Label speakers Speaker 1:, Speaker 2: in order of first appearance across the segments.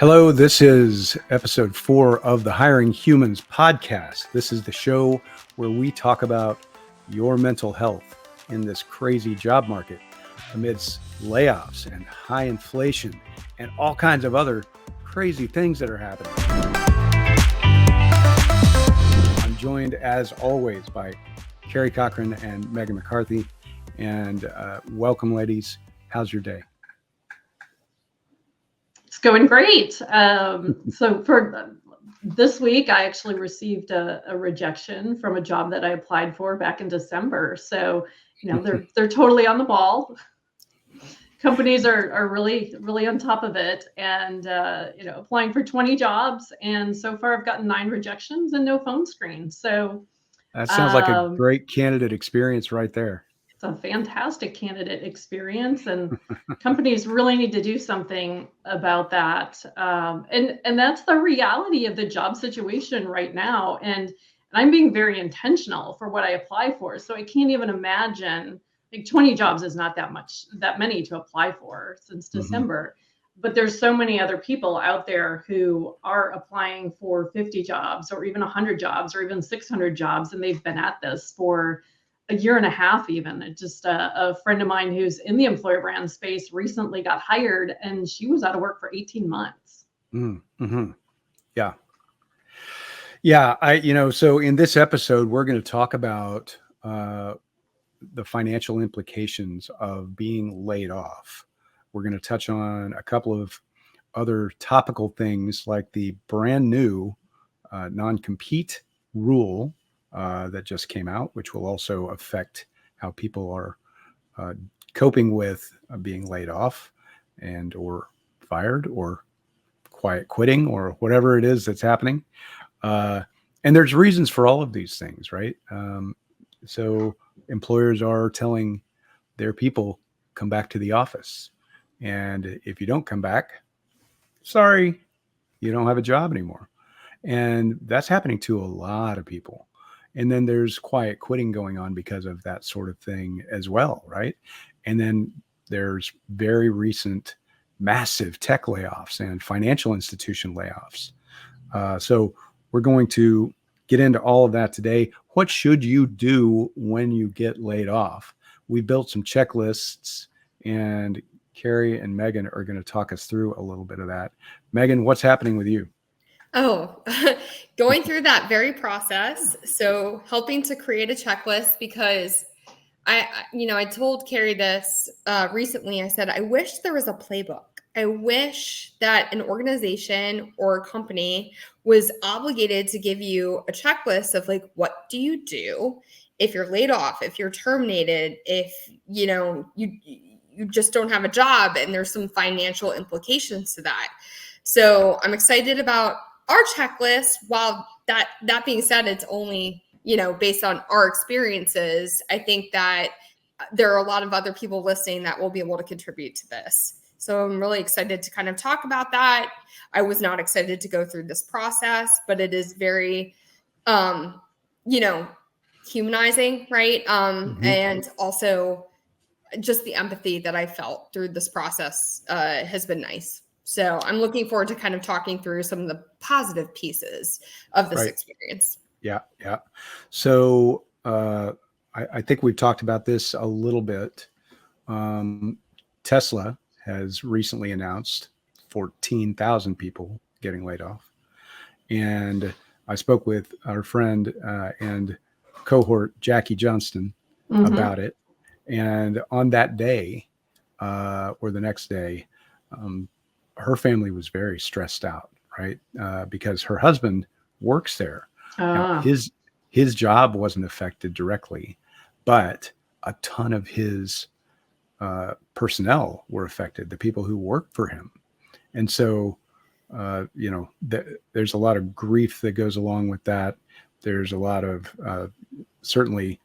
Speaker 1: Hello, this is episode 4 of the Hiring Humans podcast. This is the show where we talk about your mental health in this crazy job market amidst layoffs and high inflation and all kinds of other crazy things that are happening. I'm joined as always by Carrie Cochran and Megan McCarthy. And welcome, ladies. How's your day?
Speaker 2: It's going great. So for this week, I actually received a rejection from a job that I applied for back in December. So, they're totally on the ball. Companies are really on top of it, and applying for 20 jobs, and so far I've gotten 9 rejections and no phone screen. So
Speaker 1: that sounds like a great candidate experience right there.
Speaker 2: It's a fantastic candidate experience, and companies really need to do something about that. And that's the reality of the job situation right now. And I'm being very intentional for what I apply for. So I can't even imagine, like 20 jobs is not that many to apply for since December. But there's so many other people out there who are applying for 50 jobs or even 100 jobs or even 600 jobs. And they've been at this for a year and a half even. Just a friend of mine who's in the employer brand space recently got hired, and she was out of work for 18 months.
Speaker 1: Yeah. So in this episode, we're going to talk about the financial implications of being laid off. We're going to touch on a couple of other topical things like the brand new non-compete rule that just came out, which will also affect how people are coping with being laid off and or fired or quiet quitting or whatever it is that's happening. And there's reasons for all of these things, right? So employers are telling their people, come back to the office. And if you don't come back, sorry, you don't have a job anymore. And that's happening to a lot of people. And then there's quiet quitting going on because of that sort of thing as well, right? And then there's very recent massive tech layoffs and financial institution layoffs. So we're going to get into all of that today. What should you do when you get laid off? We built some checklists, and Carrie and Megan are going to talk us through a little bit of that. Megan, what's happening with you?
Speaker 3: Oh, going through that very process. So helping to create a checklist, because I told Carrie this recently. I said, I wish there was a playbook. I wish that an organization or a company was obligated to give you a checklist of like, what do you do if you're laid off, if you're terminated, if, you just don't have a job and there's some financial implications to that. So I'm excited about our checklist. While that being said, it's only, based on our experiences. I think that there are a lot of other people listening that will be able to contribute to this. So I'm really excited to kind of talk about that. I was not excited to go through this process, but it is very, humanizing, right? And also just the empathy that I felt through this process has been nice. So I'm looking forward to kind of talking through some of the positive pieces of this experience.
Speaker 1: Yeah. So I think we've talked about this a little bit. Tesla has recently announced 14,000 people getting laid off. And I spoke with our friend and cohort, Jackie Johnston, about it. And on that day or the next day, her family was very stressed out, right? Because her husband works there. Now, his job wasn't affected directly, but a ton of his personnel were affected, the people who work for him. And so, there's a lot of grief that goes along with that. There's a lot of certainly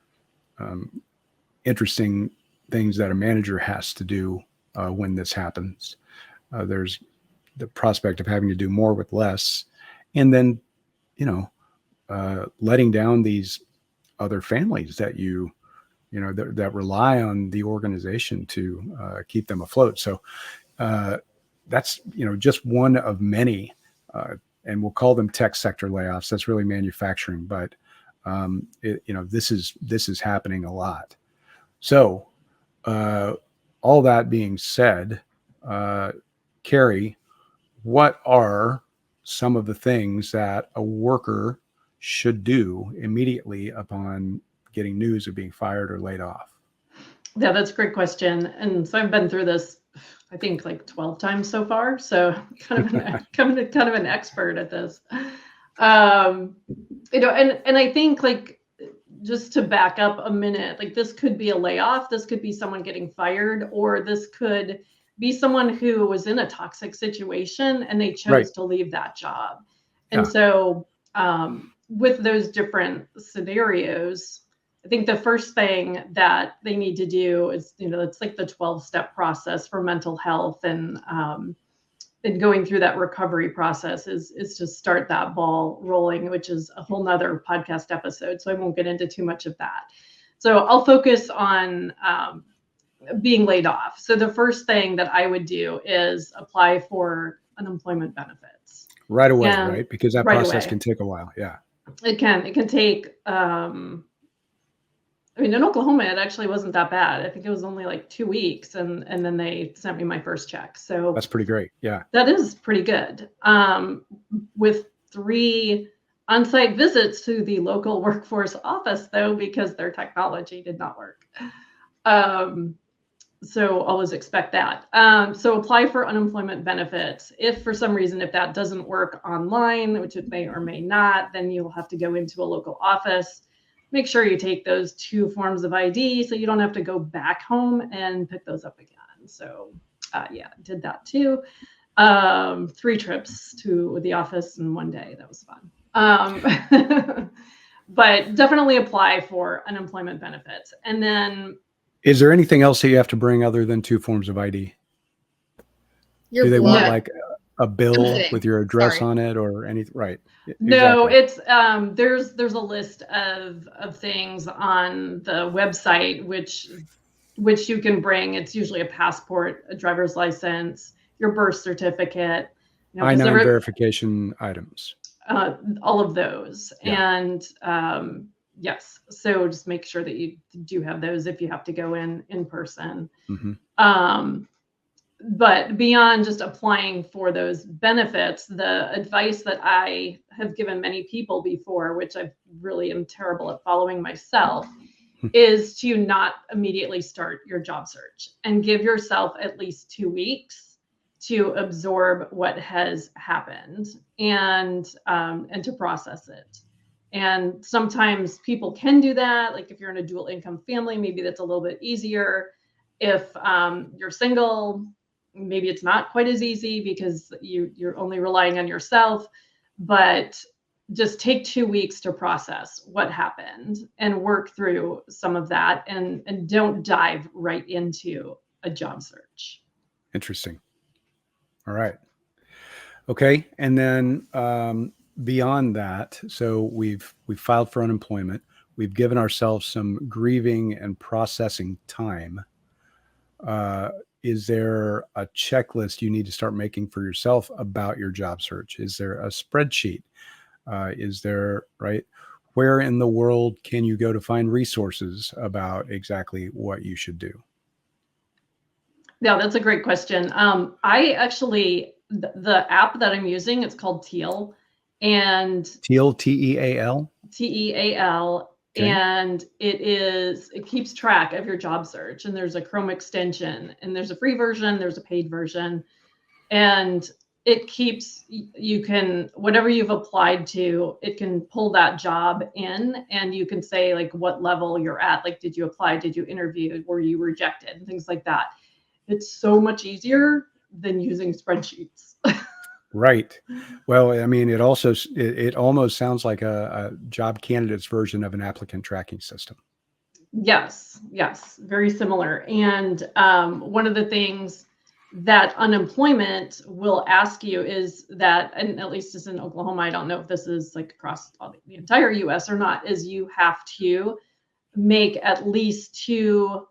Speaker 1: interesting things that a manager has to do when this happens. There's the prospect of having to do more with less, and then, letting down these other families that that rely on the organization to keep them afloat. So that's, just one of many, and we'll call them tech sector layoffs. That's really manufacturing, but this is happening a lot. So, all that being said, Carrie, what are some of the things that a worker should do immediately upon getting news of being fired or laid off?
Speaker 2: Yeah, that's a great question. And so I've been through this, I think, like 12 times so far. So kind of an expert at this. And I think, like, just to back up a minute, like, this could be a layoff, this could be someone getting fired, or this could be someone who was in a toxic situation and they chose to leave that job. And so with those different scenarios, I think the first thing that they need to do is, it's like the 12-step process for mental health, and going through that recovery process is to start that ball rolling, which is a whole nother podcast episode. So I won't get into too much of that. So I'll focus on being laid off. So the first thing that I would do is apply for unemployment benefits.
Speaker 1: Right away, right? Because that
Speaker 2: right
Speaker 1: process
Speaker 2: away.
Speaker 1: can take a while. Yeah.
Speaker 2: It can take, in Oklahoma, it actually wasn't that bad. I think it was only like 2 weeks, and then they sent me my first check. So
Speaker 1: that's pretty great. Yeah.
Speaker 2: That is pretty good. With 3 on-site visits to the local workforce office, though, because their technology did not work. So always expect that. So apply for unemployment benefits. If for some reason, if that doesn't work online, which it may or may not, then you'll have to go into a local office. Make sure you take those 2 forms of ID so you don't have to go back home and pick those up again. So did that too. 3 trips to the office in 1 day. That was fun. But definitely apply for unemployment benefits. And then,
Speaker 1: is there anything else that you have to bring other than 2 forms of ID? Do they want like a bill with your address on it or anything? Right.
Speaker 2: No, exactly. It's there's a list of things on the website which you can bring. It's usually a passport, a driver's license, your birth certificate,
Speaker 1: I-9 verification items.
Speaker 2: All of those. Yeah. And yes, so just make sure that you do have those if you have to go in person. Mm-hmm. But beyond just applying for those benefits, the advice that I have given many people before, which I really am terrible at following myself, is to not immediately start your job search and give yourself at least 2 weeks to absorb what has happened and to process it. And sometimes people can do that. Like if you're in a dual income family, maybe that's a little bit easier. If you're single, maybe it's not quite as easy because you're only relying on yourself. But just take 2 weeks to process what happened and work through some of that, and don't dive right into a job search.
Speaker 1: Interesting. All right. Okay. And then beyond that, so we've filed for unemployment. We've given ourselves some grieving and processing time. Is there a checklist you need to start making for yourself about your job search? Is there a spreadsheet? Is there, right? Where in the world can you go to find resources about exactly what you should do?
Speaker 2: Yeah, that's a great question. I actually, the app that I'm using, it's called Teal. And
Speaker 1: Teal, T-E-A-L?
Speaker 2: T-E-A-L. Okay. And it keeps track of your job search. And there's a Chrome extension, and there's a free version, there's a paid version. And it keeps, whatever you've applied to, it can pull that job in, and you can say like what level you're at. Like, did you apply? Did you interview? Were you rejected? And things like that. It's so much easier than using spreadsheets.
Speaker 1: Right. Well, I mean, it almost sounds like a job candidate's version of an applicant tracking system.
Speaker 2: Yes, very similar. And one of the things that unemployment will ask you is that, and at least it's in Oklahoma, I don't know if this is like across the entire US or not, is you have to make at least 2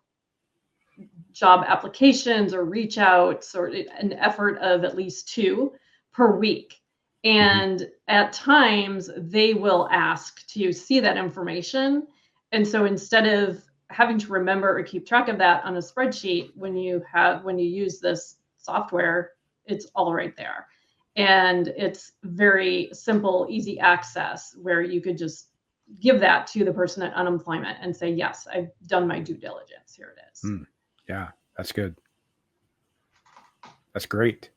Speaker 2: job applications or reach outs, or an effort of at least 2 per week. And at times they will ask to see that information. And so instead of having to remember or keep track of that on a spreadsheet, when you use this software, it's all right there. And it's very simple, easy access, where you could just give that to the person at unemployment and say, yes, I've done my due diligence. Here it is.
Speaker 1: Yeah, that's good. That's great.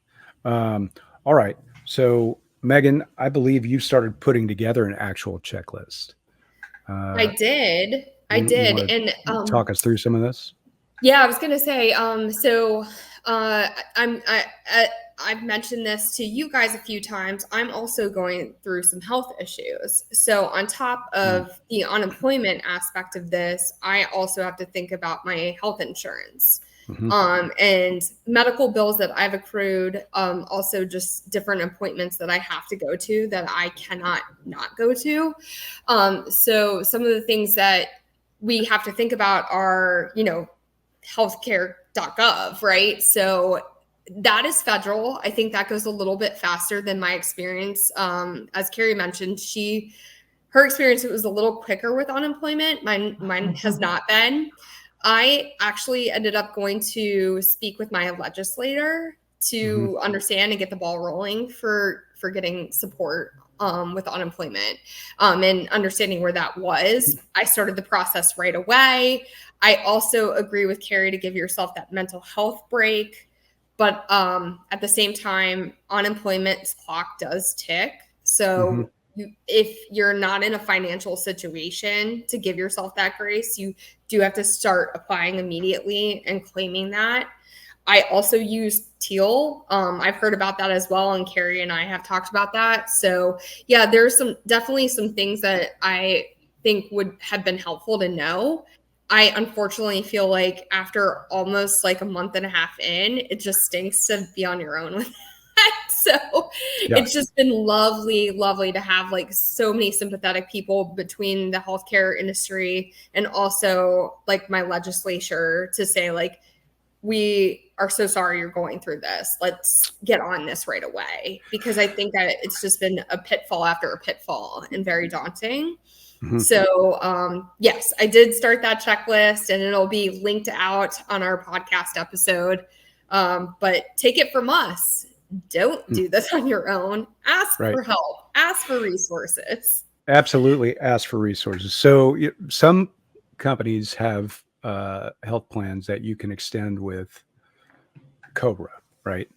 Speaker 1: All right. So, Megan, I believe you started putting together an actual checklist.
Speaker 3: I did.
Speaker 1: And talk us through some of this.
Speaker 3: Yeah, I was going to say, I've mentioned this to you guys a few times. I'm also going through some health issues. So on top of the unemployment aspect of this, I also have to think about my health insurance. And medical bills that I've accrued, also just different appointments that I have to go to that I cannot not go to. So some of the things that we have to think about are, healthcare.gov, right? So that is federal. I think that goes a little bit faster than my experience. As Carrie mentioned, her experience, it was a little quicker with unemployment. Mine has not been. I actually ended up going to speak with my legislator to understand and get the ball rolling for getting support with unemployment, and understanding where that was. I started the process right away. I also agree with Carrie to give yourself that mental health break. But at the same time, unemployment clock does tick. So if you're not in a financial situation to give yourself that grace, you do have to start applying immediately and claiming that. I also use Teal. I've heard about that as well, and Carrie and I have talked about that. So yeah, there's definitely some things that I think would have been helpful to know. I unfortunately feel like after almost like a month and a half in, it just stinks to be on your own with that. So it's just been lovely to have like so many sympathetic people between the healthcare industry and also like my legislature to say like, we are so sorry you're going through this. Let's get on this right away. Because I think that it's just been a pitfall after a pitfall and very daunting. So, yes, I did start that checklist and it'll be linked out on our podcast episode. But take it from us. Don't do this on your own. Ask for help. Ask for resources.
Speaker 1: Absolutely. Ask for resources. So some companies have health plans that you can extend with COBRA, right?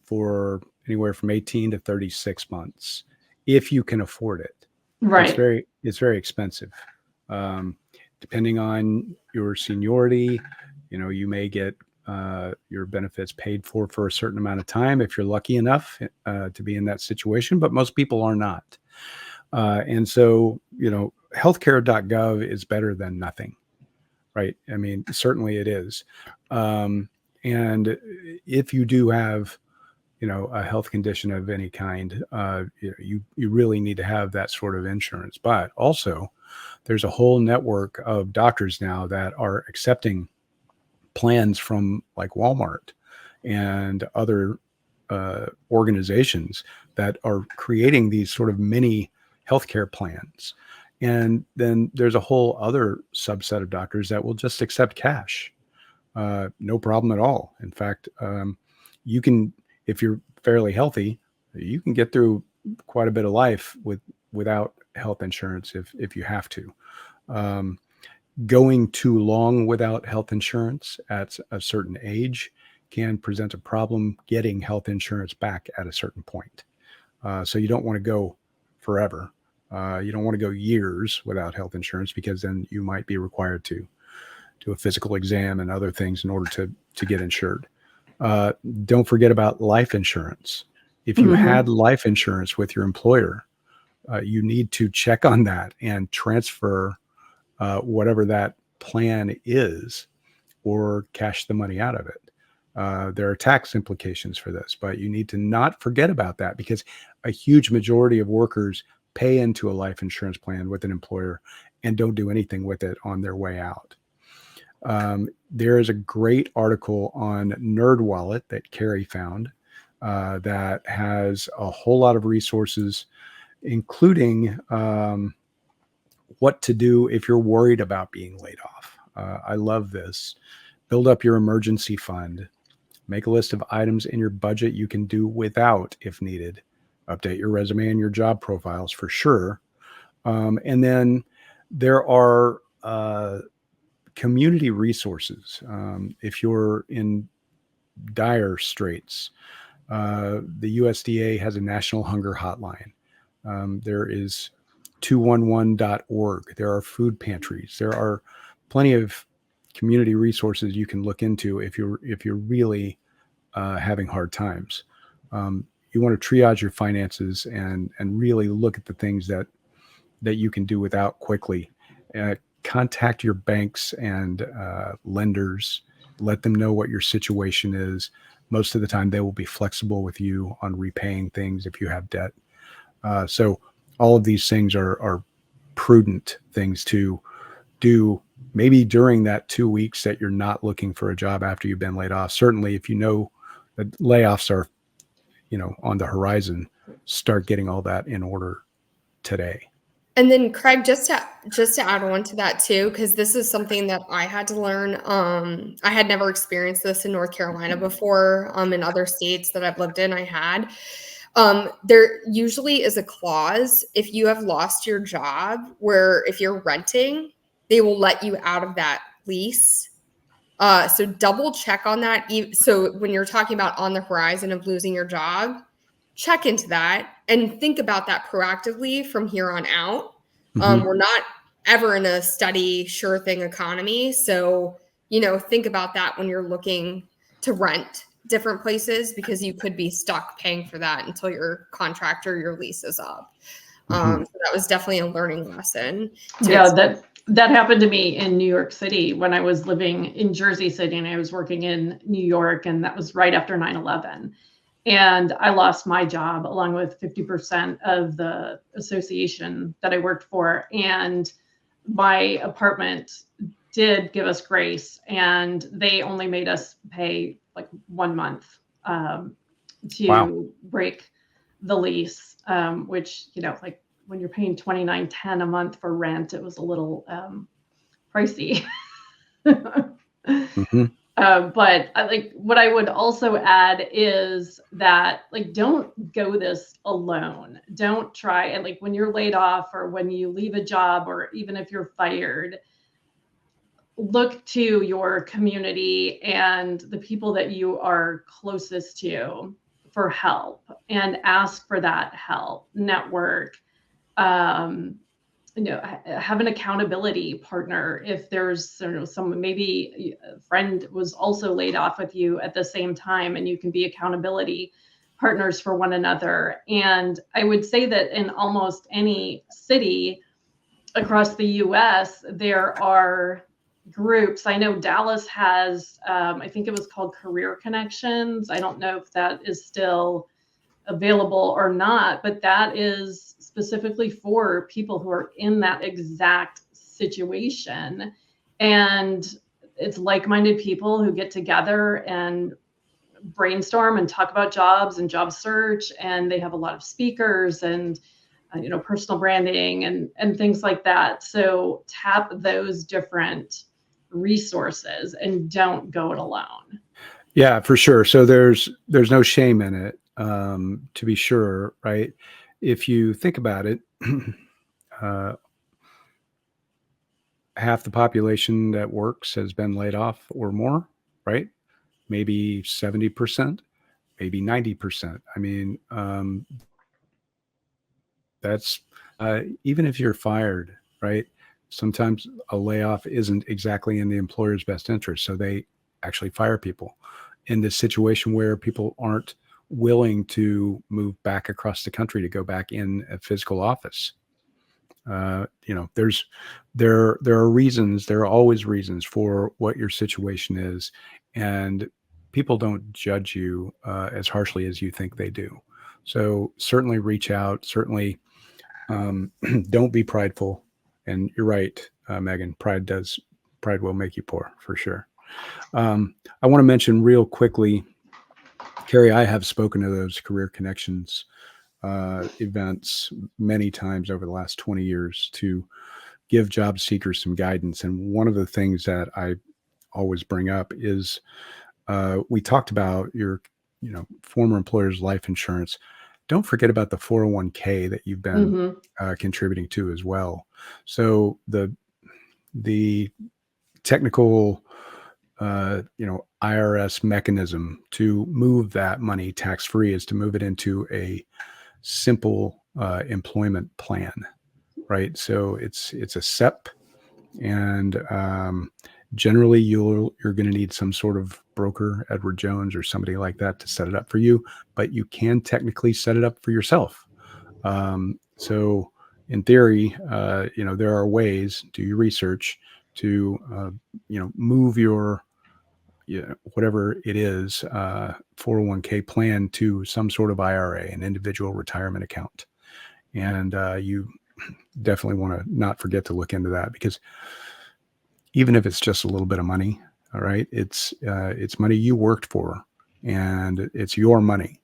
Speaker 1: For anywhere from 18 to 36 months, if you can afford it.
Speaker 2: Right.
Speaker 1: It's very expensive. Depending on your seniority, you may get your benefits paid for a certain amount of time if you're lucky enough to be in that situation, but most people are not. And so, healthcare.gov is better than nothing, right? I mean, certainly it is. And if you do have, a health condition of any kind, you really need to have that sort of insurance. But also, there's a whole network of doctors now that are accepting plans from like Walmart and other organizations that are creating these sort of mini healthcare plans. And then there's a whole other subset of doctors that will just accept cash. No problem at all. In fact, you can, if you're fairly healthy, you can get through quite a bit of life without health insurance if you have to. Going too long without health insurance at a certain age can present a problem getting health insurance back at a certain point. So you don't want to go forever. You don't want to go years without health insurance, because then you might be required to do a physical exam and other things in order to get insured. Don't forget about life insurance. If you had life insurance with your employer, you need to check on that and transfer whatever that plan is, or cash the money out of it. There are tax implications for this, but you need to not forget about that, because a huge majority of workers pay into a life insurance plan with an employer and don't do anything with it on their way out. There is a great article on NerdWallet that Carrie found that has a whole lot of resources, including what to do if you're worried about being laid off. I love this. Build up your emergency fund. Make a list of items in your budget you can do without if needed. Update your resume and your job profiles for sure. And then there are community resources. If you're in dire straits, the USDA has a national hunger hotline. There is 211.org. There are food pantries. There are plenty of community resources you can look into if you're really having hard times. You want to triage your finances and really look at the things that you can do without quickly. Contact your banks and lenders. Let them know what your situation is. Most of the time, they will be flexible with you on repaying things if you have debt. So all of these things are prudent things to do maybe during that 2 weeks that you're not looking for a job after you've been laid off. Certainly, if you know that layoffs are, on the horizon, start getting all that in order today.
Speaker 3: And then Craig, just to add on to that too, because this is something that I had to learn. I had never experienced this in North Carolina before. In other states that I've lived in, I had. There usually is a clause if you have lost your job where if you're renting, they will let you out of that lease. So double check on that. So when you're talking about on the horizon of losing your job, check into that and think about that proactively from here on out. We're not ever in a steady, sure thing economy. So, think about that when you're looking to rent different places, because you could be stuck paying for that until your contract or your lease is up. So that was definitely a learning lesson.
Speaker 2: Yeah, that happened to me in New York City when I was living in Jersey City and I was working in New York, and that was right after 9/11. And I lost my job along with 50% of the association that I worked for. And my apartment did give us grace, and they only made us pay like 1 month to break the lease, which, like when you're paying $29.10 a month for rent, it was a little pricey. But what I would also add is that don't go this alone. Don't try, and when you're laid off or when you leave a job or even if you're fired, look to your community and the people that you are closest to for help and ask for that help. Network. Have an accountability partner. If there's someone, maybe a friend was also laid off with you at the same time, and you can be accountability partners for one another. And I would say that in almost any city across the US, there are groups. I know Dallas has, I think it was called Career Connections. I don't know if that is still available or not, but that is specifically for people who are in that exact situation. And it's like-minded people who get together and brainstorm and talk about jobs and job search. And they have a lot of speakers and personal branding and things like that. So tap those different resources and don't go it alone.
Speaker 1: Yeah, for sure. So there's no shame in it, to be sure, right? If you think about it, half the population that works has been laid off or more, right? Maybe 70%, maybe 90%. I mean, that's even if you're fired, right? Sometimes a layoff isn't exactly in the employer's best interest. So they actually fire people in this situation where people aren't willing to move back across the country to go back in a physical office. There are reasons. There are always reasons for what your situation is, and people don't judge you as harshly as you think they do. So certainly reach out. Certainly don't be prideful. And you're right, Megan. Pride does pride will make you poor, for sure. I want to mention real quickly, Carrie, I have spoken to those Career Connections events many times over the last 20 years to give job seekers some guidance. And one of the things that I always bring up is we talked about your former employer's life insurance. Don't forget about the 401k that you've been contributing to as well. So the technical IRS mechanism to move that money tax-free is to move it into a simple employment plan, right? So it's a SEP, and generally you're going to need some sort of broker, Edward Jones or somebody like that, to set it up for you, but you can technically set it up for yourself. So in theory, there are ways, do your research, to move your whatever it is, 401k plan to some sort of IRA, an individual retirement account. And you definitely want to not forget to look into that, because even if it's just a little bit of money, all right, it's money you worked for, and it's your money.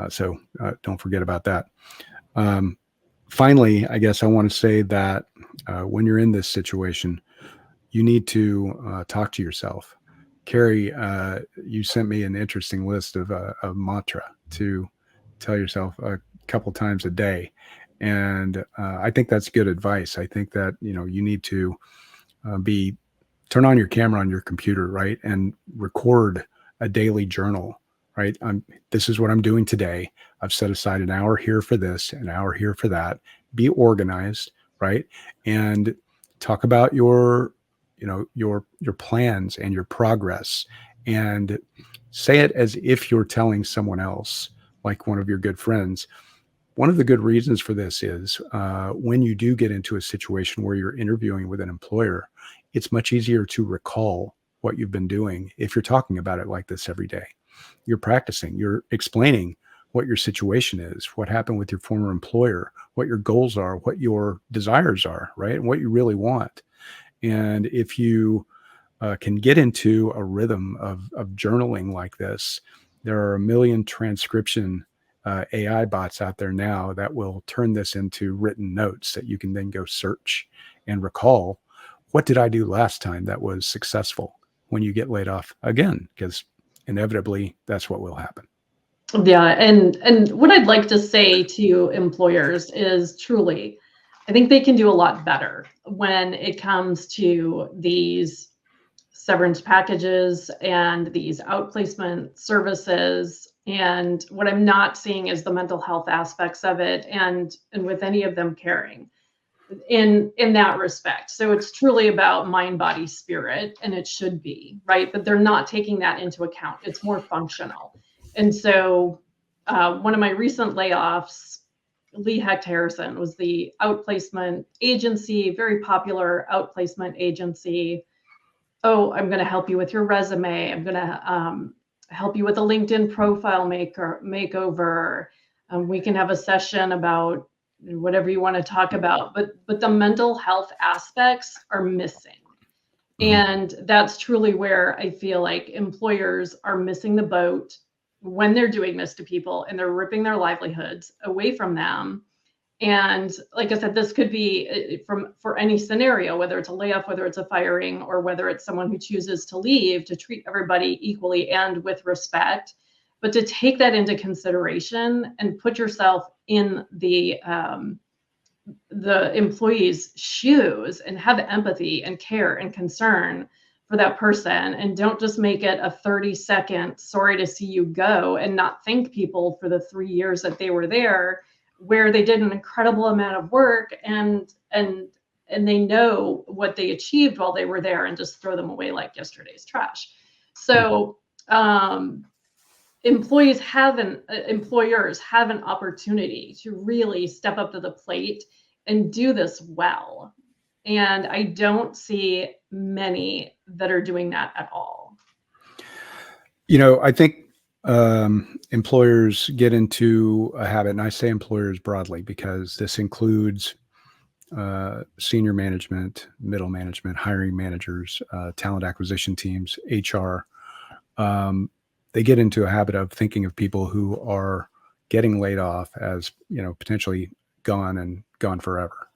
Speaker 1: So don't forget about that. Finally, I guess I want to say that when you're in this situation, you need to talk to yourself. Carrie, you sent me an interesting list of a mantra to tell yourself a couple times a day. And I think that's good advice. I think that, you need to turn on your camera on your computer, right? And record a daily journal, right? This is what I'm doing today. I've set aside an hour here for this, an hour here for that. Be organized, right? And talk about your plans and your progress, and say it as if you're telling someone else, like one of your good friends. One of the good reasons for this is when you do get into a situation where you're interviewing with an employer, it's much easier to recall what you've been doing if you're talking about it like this every day. You're practicing, you're explaining what your situation is, what happened with your former employer, what your goals are, what your desires are, right? And what you really want. And if you can get into a rhythm of journaling like this, there are a million transcription AI bots out there now that will turn this into written notes that you can then go search and recall. What did I do last time that was successful when you get laid off again? Because inevitably that's what will happen.
Speaker 2: Yeah, and what I'd like to say to employers is, truly, I think they can do a lot better when it comes to these severance packages and these outplacement services. And what I'm not seeing is the mental health aspects of it, and with any of them caring in that respect. So it's truly about mind, body, spirit, and it should be, right? But they're not taking that into account. It's more functional. And so one of my recent layoffs, Lee Hecht Harrison, was the outplacement agency, very popular outplacement agency. Oh, I'm going to help you with your resume. I'm going to help you with a LinkedIn profile makeover. We can have a session about whatever you want to talk about, but the mental health aspects are missing. And that's truly where I feel like employers are missing the boat when they're doing this to people, and they're ripping their livelihoods away from them. And like I said, this could be for any scenario, whether it's a layoff, whether it's a firing, or whether it's someone who chooses to leave, to treat everybody equally and with respect, but to take that into consideration and put yourself in the employee's shoes and have empathy and care and concern for that person. And don't just make it a 30-second sorry to see you go, and not thank people for the 3 years that they were there, where they did an incredible amount of work and they know what they achieved while they were there, and just throw them away like yesterday's trash. So employers have an opportunity to really step up to the plate and do this well. And I don't see many that are doing that at all.
Speaker 1: I think employers get into a habit, and I say employers broadly because this includes senior management, middle management, hiring managers, talent acquisition teams, HR, they get into a habit of thinking of people who are getting laid off as, potentially gone and gone forever,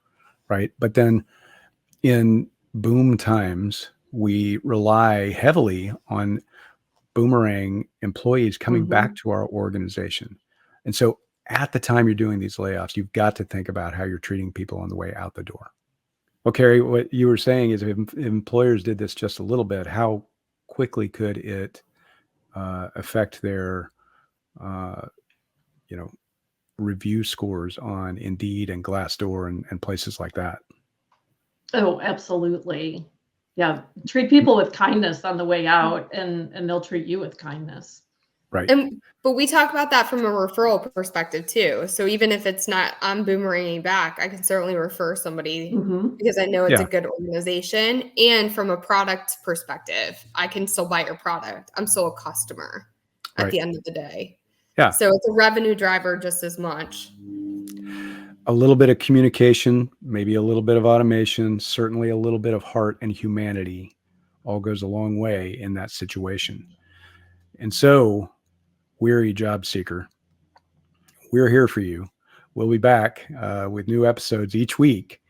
Speaker 1: right? But then in boom times, we rely heavily on boomerang employees coming back to our organization. And so at the time you're doing these layoffs, you've got to think about how you're treating people on the way out the door. Well, Carrie, what you were saying is if employers did this just a little bit, how quickly could it affect their, review scores on Indeed and Glassdoor and places like that?
Speaker 2: Oh, absolutely. Yeah. Treat people with kindness on the way out, and they'll treat you with kindness.
Speaker 1: Right.
Speaker 3: But we talk about that from a referral perspective too. So even if it's not, I'm boomeranging back, I can certainly refer somebody because I know it's a good organization. And from a product perspective, I can still buy your product. I'm still a customer at the end of the day.
Speaker 1: Yeah.
Speaker 3: So it's a revenue driver just as much.
Speaker 1: A little bit of communication, maybe a little bit of automation, certainly a little bit of heart and humanity all goes a long way in that situation. And so, weary job seeker, we're here for you. We'll be back with new episodes each week,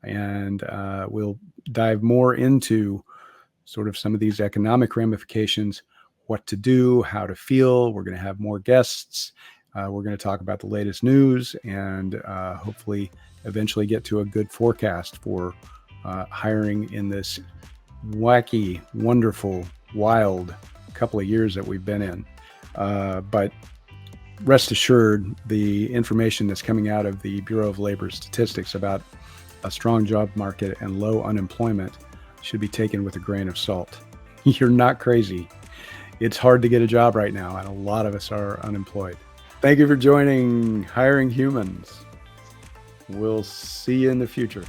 Speaker 1: and we'll dive more into sort of some of these economic ramifications, what to do, how to feel. We're going to have more guests. We're going to talk about the latest news and hopefully eventually get to a good forecast for hiring in this wacky, wonderful, wild couple of years that we've been in. But rest assured, the information that's coming out of the Bureau of Labor Statistics about a strong job market and low unemployment should be taken with a grain of salt. You're not crazy. It's hard to get a job right now, and a lot of us are unemployed. Thank you for joining Hiring Humans. We'll see you in the future.